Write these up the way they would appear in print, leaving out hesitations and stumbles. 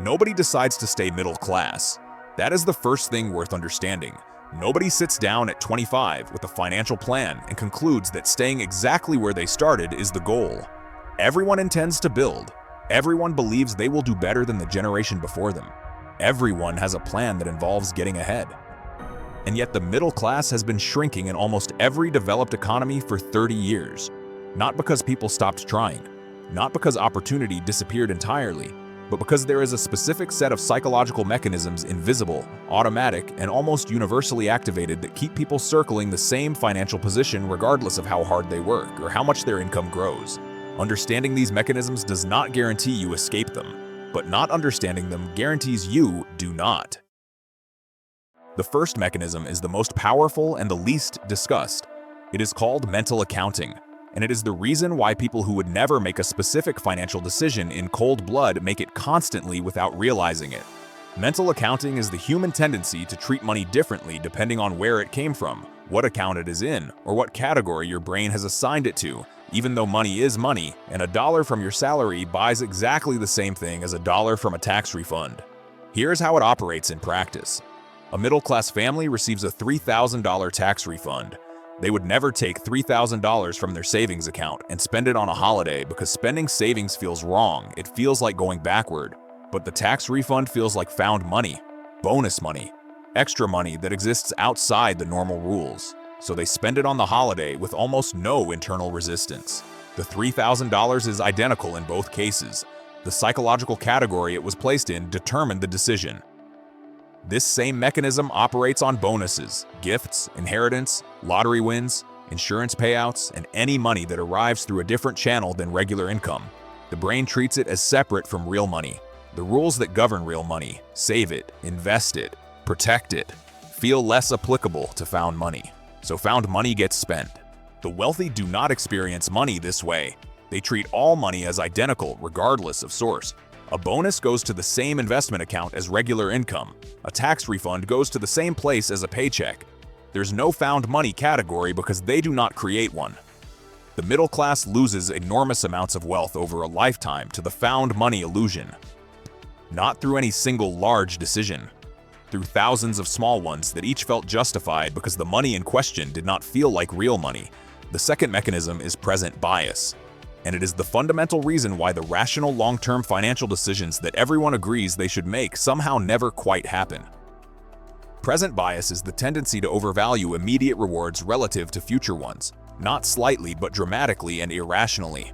Nobody decides to stay middle class. That is the first thing worth understanding. Nobody sits down at 25 with a financial plan and concludes that staying exactly where they started is the goal. Everyone intends to build. Everyone believes they will do better than the generation before them. Everyone has a plan that involves getting ahead. And yet the middle class has been shrinking in almost every developed economy for 30 years. Not because people stopped trying, not because opportunity disappeared entirely, but because there is a specific set of psychological mechanisms, invisible, automatic, and almost universally activated, that keep people circling the same financial position regardless of how hard they work or how much their income grows. Understanding these mechanisms does not guarantee you escape them, but not understanding them guarantees you do not. The first mechanism is the most powerful and the least discussed. It is called mental accounting, and it is the reason why people who would never make a specific financial decision in cold blood make it constantly without realizing it. Mental accounting is the human tendency to treat money differently depending on where it came from, what account it is in, or what category your brain has assigned it to, even though money is money, and $1 from your salary buys exactly the same thing as $1 from a tax refund. Here's how it operates in practice. A middle-class family receives a $3,000 tax refund. They would never take $3,000 from their savings account and spend it on a holiday because spending savings feels wrong. It feels like going backward. But the tax refund feels like found money, bonus money, extra money that exists outside the normal rules. So they spend it on the holiday with almost no internal resistance. The $3,000 is identical in both cases. The psychological category it was placed in determined the decision. This same mechanism operates on bonuses, gifts, inheritance, lottery wins, insurance payouts, and any money that arrives through a different channel than regular income. The brain treats it as separate from real money. The rules that govern real money, save it, invest it, protect it, feel less applicable to found money. So found money gets spent. The wealthy do not experience money this way. They treat all money as identical regardless of source. A bonus goes to the same investment account as regular income. A tax refund goes to the same place as a paycheck. There's no found money category because they do not create one. The middle class loses enormous amounts of wealth over a lifetime to the found money illusion. Not through any single large decision, through thousands of small ones that each felt justified because the money in question did not feel like real money. The second mechanism is present bias. And it is the fundamental reason why the rational long-term financial decisions that everyone agrees they should make somehow never quite happen. Present bias is the tendency to overvalue immediate rewards relative to future ones, not slightly but dramatically and irrationally.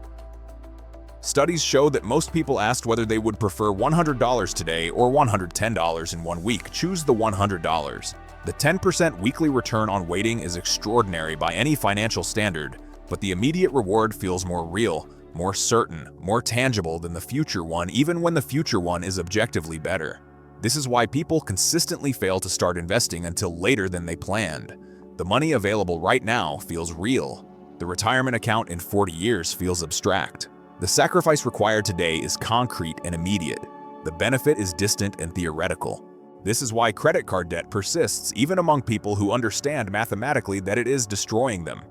Studies show that most people asked whether they would prefer $100 today or $110 in 1 week choose the $100. The 10% weekly return on waiting is extraordinary by any financial standard, but the immediate reward feels more real, more certain, more tangible than the future one, even when the future one is objectively better. This is why people consistently fail to start investing until later than they planned. The money available right now feels real. The retirement account in 40 years feels abstract. The sacrifice required today is concrete and immediate. The benefit is distant and theoretical. This is why credit card debt persists even among people who understand mathematically that it is destroying them.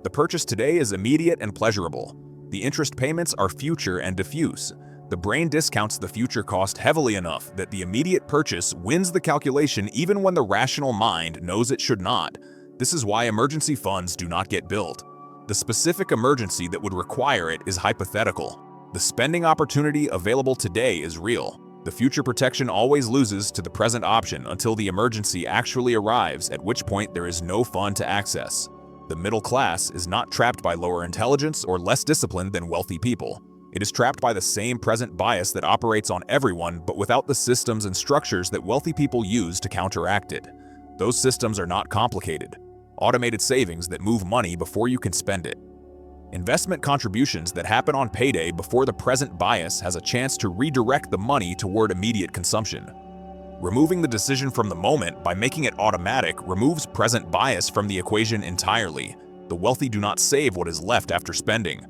The purchase today is immediate and pleasurable. The interest payments are future and diffuse. The brain discounts the future cost heavily enough that the immediate purchase wins the calculation even when the rational mind knows it should not. This is why emergency funds do not get built. The specific emergency that would require it is hypothetical. The spending opportunity available today is real. The future protection always loses to the present option until the emergency actually arrives, at which point there is no fund to access. The middle class is not trapped by lower intelligence or less discipline than wealthy people. It is trapped by the same present bias that operates on everyone, but without the systems and structures that wealthy people use to counteract it. Those systems are not complicated. Automated savings that move money before you can spend it. Investment contributions that happen on payday before the present bias has a chance to redirect the money toward immediate consumption. Removing the decision from the moment by making it automatic removes present bias from the equation entirely. The wealthy do not save what is left after spending.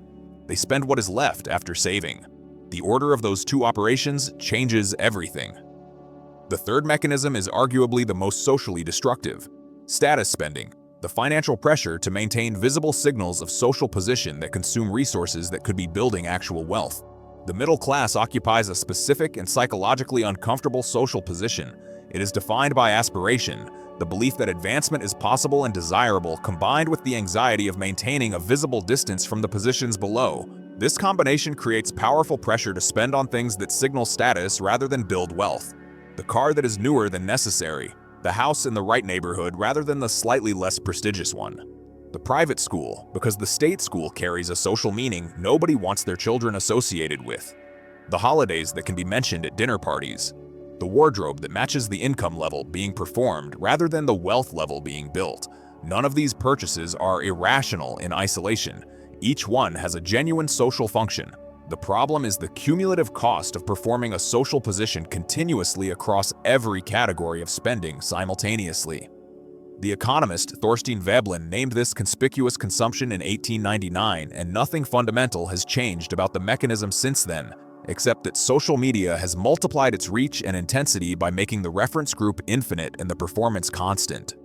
They spend what is left after saving. The order of those two operations changes everything. The third mechanism is arguably the most socially destructive: status spending, the financial pressure to maintain visible signals of social position that consume resources that could be building actual wealth. The middle class occupies a specific and psychologically uncomfortable social position. It is defined by aspiration, the belief that advancement is possible and desirable, combined with the anxiety of maintaining a visible distance from the positions below. This combination creates powerful pressure to spend on things that signal status rather than build wealth. The car that is newer than necessary, the house in the right neighborhood rather than the slightly less prestigious one. The private school, because the state school carries a social meaning nobody wants their children associated with. The holidays that can be mentioned at dinner parties. The wardrobe that matches the income level being performed rather than the wealth level being built. None of these purchases are irrational in isolation. Each one has a genuine social function. The problem is the cumulative cost of performing a social position continuously across every category of spending simultaneously. The economist Thorstein Veblen named this conspicuous consumption in 1899, and nothing fundamental has changed about the mechanism since then, except that social media has multiplied its reach and intensity by making the reference group infinite and the performance constant.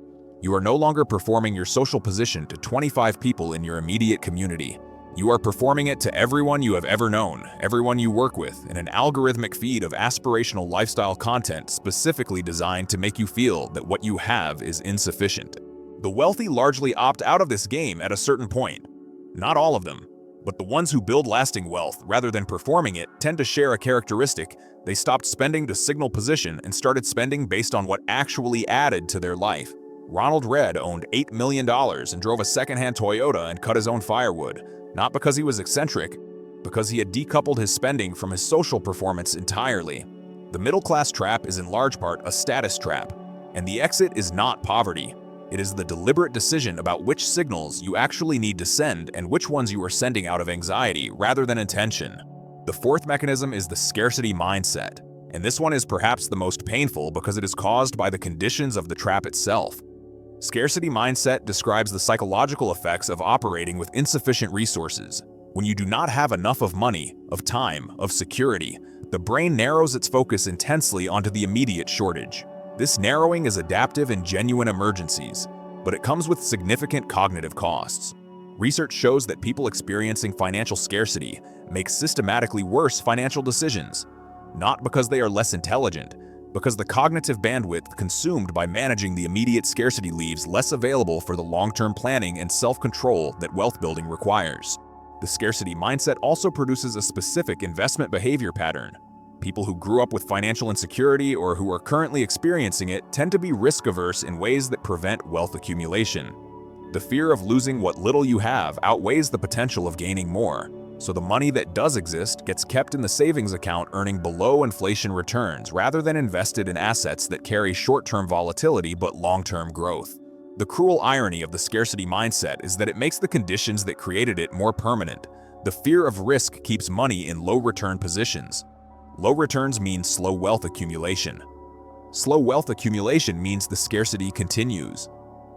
You are no longer performing your social position to 25 people in your immediate community. You are performing it to everyone you have ever known, everyone you work with, in an algorithmic feed of aspirational lifestyle content specifically designed to make you feel that what you have is insufficient. The wealthy largely opt out of this game at a certain point. Not all of them, but the ones who build lasting wealth rather than performing it tend to share a characteristic. They stopped spending to signal position and started spending based on what actually added to their life. Ronald Read owned $8 million and drove a secondhand Toyota and cut his own firewood. Not because he was eccentric, because he had decoupled his spending from his social performance entirely. The middle-class trap is in large part a status trap, and the exit is not poverty. It is the deliberate decision about which signals you actually need to send and which ones you are sending out of anxiety rather than intention. The fourth mechanism is the scarcity mindset, and this one is perhaps the most painful because it is caused by the conditions of the trap itself. Scarcity mindset describes the psychological effects of operating with insufficient resources. When you do not have enough of money, of time, of security, the brain narrows its focus intensely onto the immediate shortage. This narrowing is adaptive in genuine emergencies, but it comes with significant cognitive costs. Research shows that people experiencing financial scarcity make systematically worse financial decisions, not because they are less intelligent, because the cognitive bandwidth consumed by managing the immediate scarcity leaves less available for the long-term planning and self-control that wealth building requires. The scarcity mindset also produces a specific investment behavior pattern. People who grew up with financial insecurity or who are currently experiencing it tend to be risk-averse in ways that prevent wealth accumulation. The fear of losing what little you have outweighs the potential of gaining more. So the money that does exist gets kept in the savings account earning below inflation returns rather than invested in assets that carry short-term volatility but long-term growth. The cruel irony of the scarcity mindset is that it makes the conditions that created it more permanent. The fear of risk keeps money in low-return positions. Low returns mean slow wealth accumulation. Slow wealth accumulation means the scarcity continues.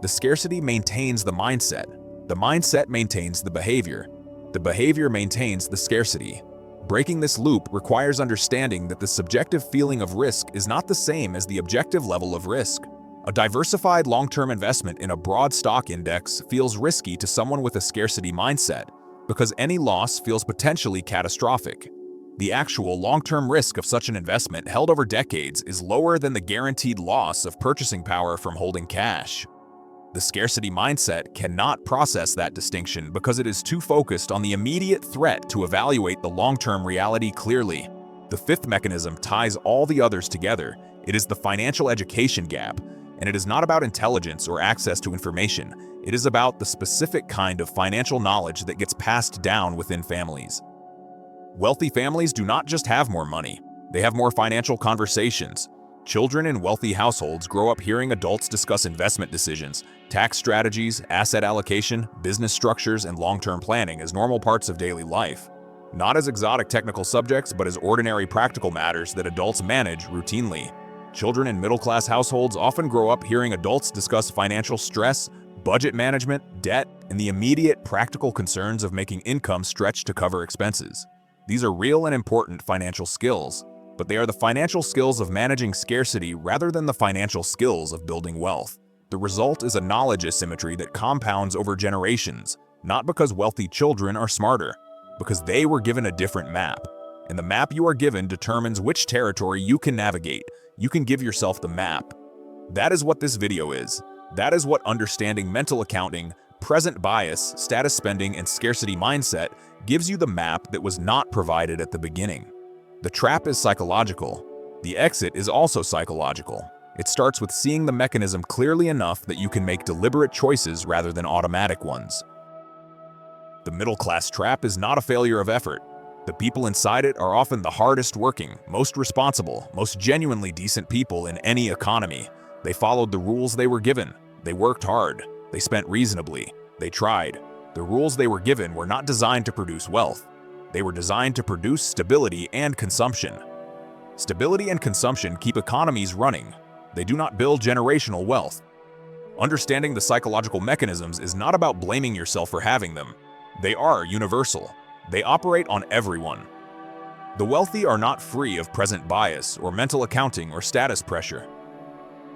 The scarcity maintains the mindset. The mindset maintains the behavior. The behavior maintains the scarcity. Breaking this loop requires understanding that the subjective feeling of risk is not the same as the objective level of risk. A diversified long-term investment in a broad stock index feels risky to someone with a scarcity mindset because any loss feels potentially catastrophic. The actual long-term risk of such an investment held over decades is lower than the guaranteed loss of purchasing power from holding cash. The scarcity mindset cannot process that distinction because it is too focused on the immediate threat to evaluate the long-term reality clearly. The fifth mechanism ties all the others together. It is the financial education gap, and it is not about intelligence or access to information. It is about the specific kind of financial knowledge that gets passed down within families. Wealthy families do not just have more money, they have more financial conversations. Children in wealthy households grow up hearing adults discuss investment decisions, tax strategies, asset allocation, business structures, and long-term planning as normal parts of daily life. Not as exotic technical subjects, but as ordinary practical matters that adults manage routinely. Children in middle-class households often grow up hearing adults discuss financial stress, budget management, debt, and the immediate practical concerns of making income stretch to cover expenses. These are real and important financial skills, but they are the financial skills of managing scarcity rather than the financial skills of building wealth. The result is a knowledge asymmetry that compounds over generations, not because wealthy children are smarter, because they were given a different map. And the map you are given determines which territory you can navigate. You can give yourself the map. That is what this video is. That is what understanding mental accounting, present bias, status spending, and scarcity mindset gives you the map that was not provided at the beginning. The trap is psychological. The exit is also psychological. It starts with seeing the mechanism clearly enough that you can make deliberate choices rather than automatic ones. The middle-class trap is not a failure of effort. The people inside it are often the hardest working, most responsible, most genuinely decent people in any economy. They followed the rules they were given. They worked hard. They spent reasonably. They tried. The rules they were given were not designed to produce wealth. They were designed to produce stability and consumption. Stability and consumption keep economies running. They do not build generational wealth. Understanding the psychological mechanisms is not about blaming yourself for having them. They are universal. They operate on everyone. The wealthy are not free of present bias or mental accounting or status pressure.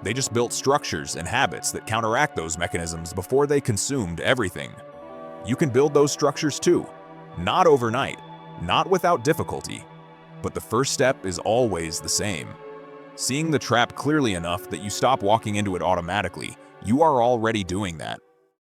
They just built structures and habits that counteract those mechanisms before they consumed everything. You can build those structures too. Not overnight, not without difficulty. But the first step is always the same. Seeing the trap clearly enough that you stop walking into it automatically. You are already doing that.